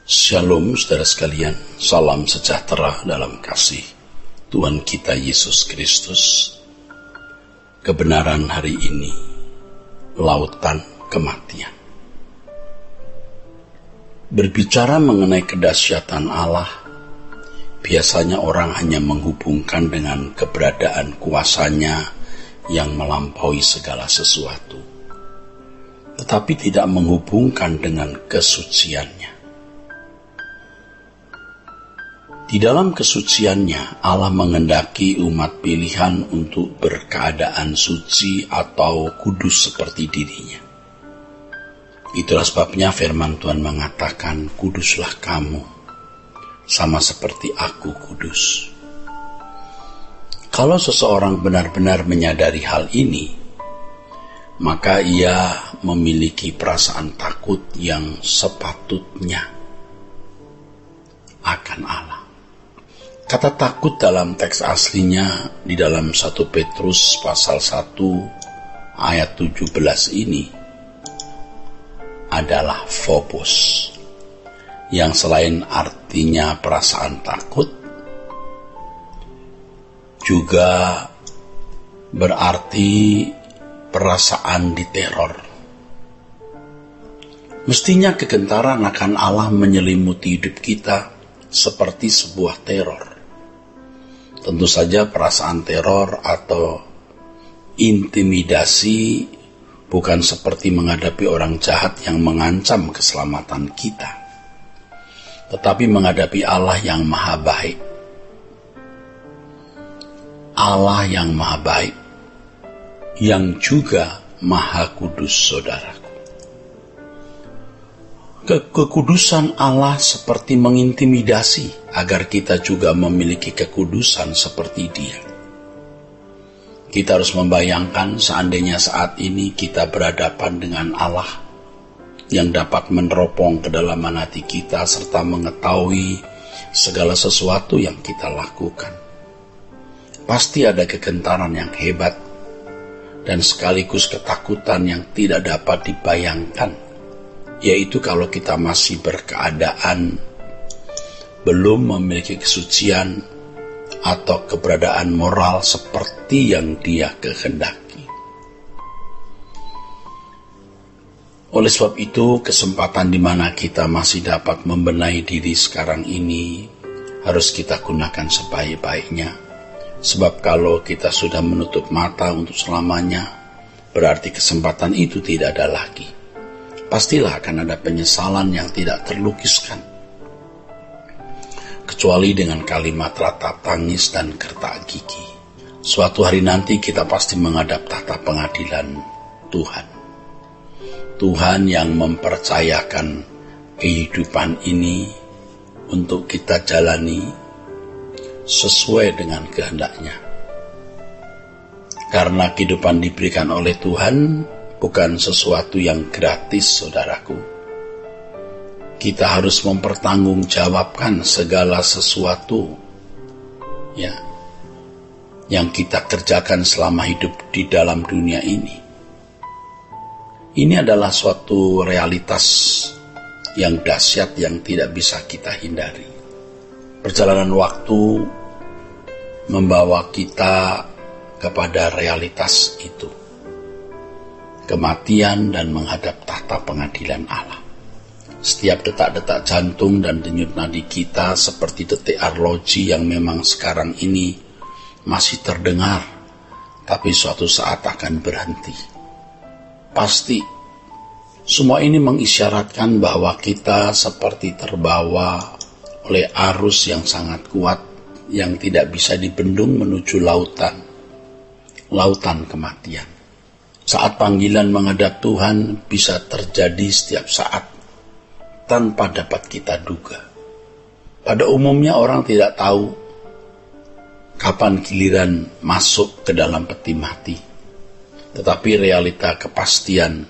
Shalom saudara sekalian, salam sejahtera dalam kasih Tuhan kita Yesus Kristus. Kebenaran hari ini, lautan kematian. Berbicara mengenai kedahsyatan Allah, biasanya orang hanya menghubungkan dengan keberadaan kuasanya yang melampaui segala sesuatu, tetapi tidak menghubungkan dengan kesuciannya. Di dalam kesuciannya, Allah mengendaki umat pilihan untuk berkeadaan suci atau kudus seperti dirinya. Itulah sebabnya firman Tuhan mengatakan, "Kuduslah kamu, sama seperti aku kudus." Kalau seseorang benar-benar menyadari hal ini, maka ia memiliki perasaan takut yang sepatutnya akan Allah. Kata takut dalam teks aslinya di dalam 1 Petrus pasal 1 ayat 17 ini adalah phobos, yang selain artinya perasaan takut, juga berarti perasaan diteror. Mestinya kegentaran akan Allah menyelimuti hidup kita seperti sebuah teror. Tentu saja perasaan teror atau intimidasi bukan seperti menghadapi orang jahat yang mengancam keselamatan kita, tetapi menghadapi Allah yang maha baik. Allah yang maha baik, yang juga maha kudus, saudaraku. Kekudusan Allah seperti mengintimidasi agar kita juga memiliki kekudusan seperti Dia. Kita harus membayangkan seandainya saat ini kita berhadapan dengan Allah yang dapat meneropong kedalaman hati kita serta mengetahui segala sesuatu yang kita lakukan. Pasti ada kegentaran yang hebat dan sekaligus ketakutan yang tidak dapat dibayangkan, yaitu kalau kita masih berkeadaan belum memiliki kesucian atau keberadaan moral seperti yang Dia kehendaki. Oleh sebab itu, kesempatan di mana kita masih dapat membenahi diri sekarang ini harus kita gunakan sebaik-baiknya. Sebab kalau kita sudah menutup mata untuk selamanya, berarti kesempatan itu tidak ada lagi. Pastilah akan ada penyesalan yang tidak terlukiskan, kecuali dengan kalimat ratap tangis dan gertak gigi. Suatu hari nanti kita pasti menghadap tahta pengadilan Tuhan. Tuhan yang mempercayakan kehidupan ini untuk kita jalani sesuai dengan kehendaknya. Karena kehidupan diberikan oleh Tuhan bukan sesuatu yang gratis, saudaraku. Kita harus mempertanggungjawabkan segala sesuatu yang kita kerjakan selama hidup di dalam dunia ini. Ini adalah suatu realitas yang dahsyat yang tidak bisa kita hindari. Perjalanan waktu membawa kita kepada realitas itu, kematian dan menghadap tahta pengadilan Allah. Setiap detak-detak jantung dan denyut nadi kita seperti detik arloji yang memang sekarang ini masih terdengar, tapi suatu saat akan berhenti. Pasti semua ini mengisyaratkan bahwa kita seperti terbawa oleh arus yang sangat kuat yang tidak bisa dibendung menuju lautan kematian. Saat panggilan menghadap Tuhan bisa terjadi setiap saat tanpa dapat kita duga. Pada umumnya orang tidak tahu kapan giliran masuk ke dalam peti mati. Tetapi realita kepastian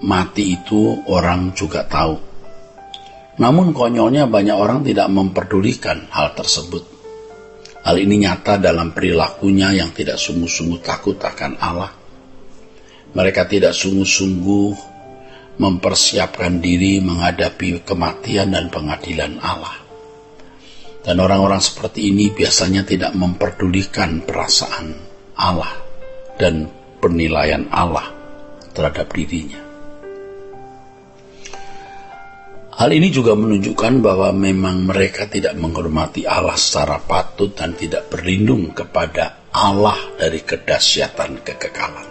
mati itu orang juga tahu. Namun konyolnya banyak orang tidak memperdulikan hal tersebut. Hal ini nyata dalam perilakunya yang tidak sungguh-sungguh takut akan Allah. Mereka tidak sungguh-sungguh mempersiapkan diri menghadapi kematian dan pengadilan Allah. Dan orang-orang seperti ini biasanya tidak memperdulikan perasaan Allah dan penilaian Allah terhadap dirinya. Hal ini juga menunjukkan bahwa memang mereka tidak menghormati Allah secara patut dan tidak berlindung kepada Allah dari kedahsyatan kekekalan.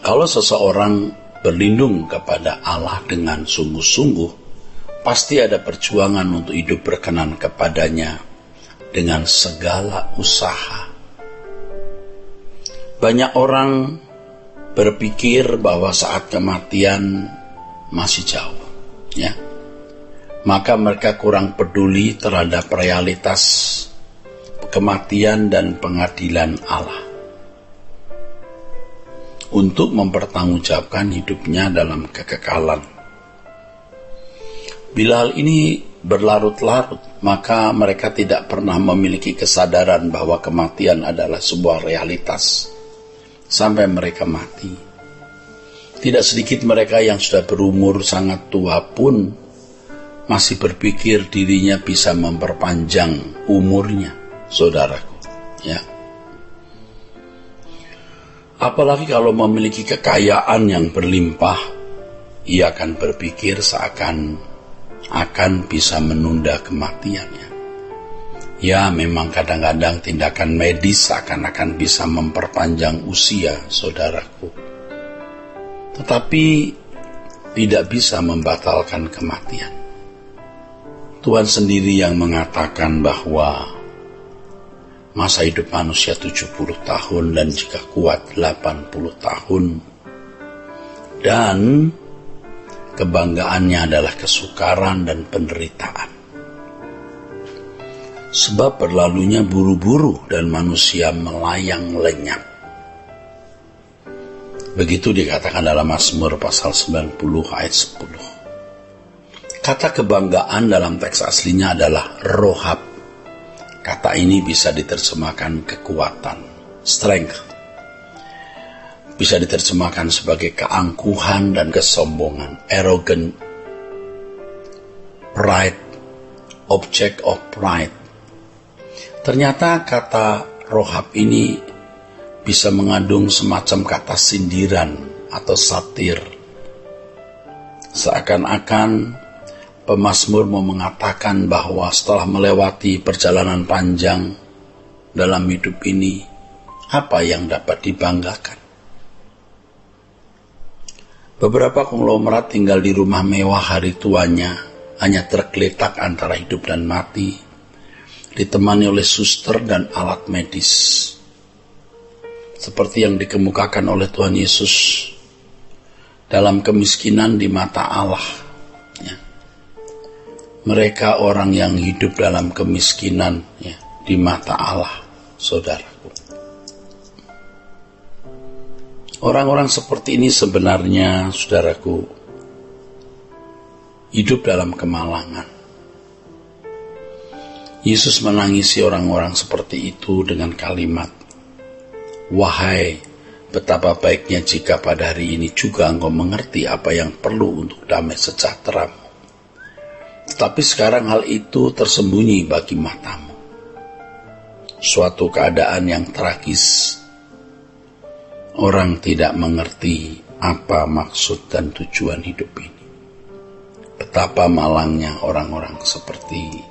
Kalau seseorang berlindung kepada Allah dengan sungguh-sungguh, pasti ada perjuangan untuk hidup berkenan kepadanya dengan segala usaha. Banyak orang berpikir bahwa saat kematian masih jauh, ya. Maka mereka kurang peduli terhadap realitas kematian dan pengadilan Allah untuk mempertanggungjawabkan hidupnya dalam kekekalan. Bila hal ini berlarut-larut, maka mereka tidak pernah memiliki kesadaran bahwa kematian adalah sebuah realitas sampai mereka mati. Tidak sedikit mereka yang sudah berumur sangat tua pun masih berpikir dirinya bisa memperpanjang umurnya, saudaraku, ya. Apalagi kalau memiliki kekayaan yang berlimpah, ia akan berpikir seakan bisa menunda kematiannya. Ya, memang kadang-kadang tindakan medis seakan-akan bisa memperpanjang usia, saudaraku. Tetapi tidak bisa membatalkan kematian. Tuhan sendiri yang mengatakan bahwa masa hidup manusia 70 tahun dan jika kuat 80 tahun. Dan kebanggaannya adalah kesukaran dan penderitaan. Sebab berlalunya buru-buru dan manusia melayang lenyap. Begitu dikatakan dalam Mazmur pasal 90 ayat 10. Kata kebanggaan dalam teks aslinya adalah rohab. Kata ini bisa diterjemahkan kekuatan, strength. Bisa diterjemahkan sebagai keangkuhan dan kesombongan, arrogant, pride, object of pride. Ternyata kata rohab ini bisa mengandung semacam kata sindiran atau satir. Seakan-akan pemazmur mau mengatakan bahwa setelah melewati perjalanan panjang dalam hidup ini, apa yang dapat dibanggakan? Beberapa konglomerat tinggal di rumah mewah hari tuanya, hanya tergeletak antara hidup dan mati, ditemani oleh suster dan alat medis. Seperti yang dikemukakan oleh Tuhan Yesus dalam kemiskinan di mata Allah. Ya. Mereka orang yang hidup dalam kemiskinan, ya, di mata Allah, saudaraku. Orang-orang seperti ini sebenarnya, saudaraku, hidup dalam kemalangan. Yesus menangisi orang-orang seperti itu dengan kalimat, "Wahai, betapa baiknya jika pada hari ini juga engkau mengerti apa yang perlu untuk damai sejahteramu. Tetapi sekarang hal itu tersembunyi bagi matamu." Suatu keadaan yang tragis. Orang tidak mengerti apa maksud dan tujuan hidup ini. Betapa malangnya orang-orang seperti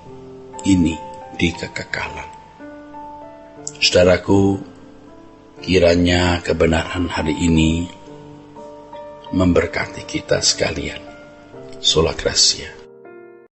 ini di kekekalan. Saudaraku, kiranya kebenaran hari ini memberkati kita sekalian. Sola Gracia.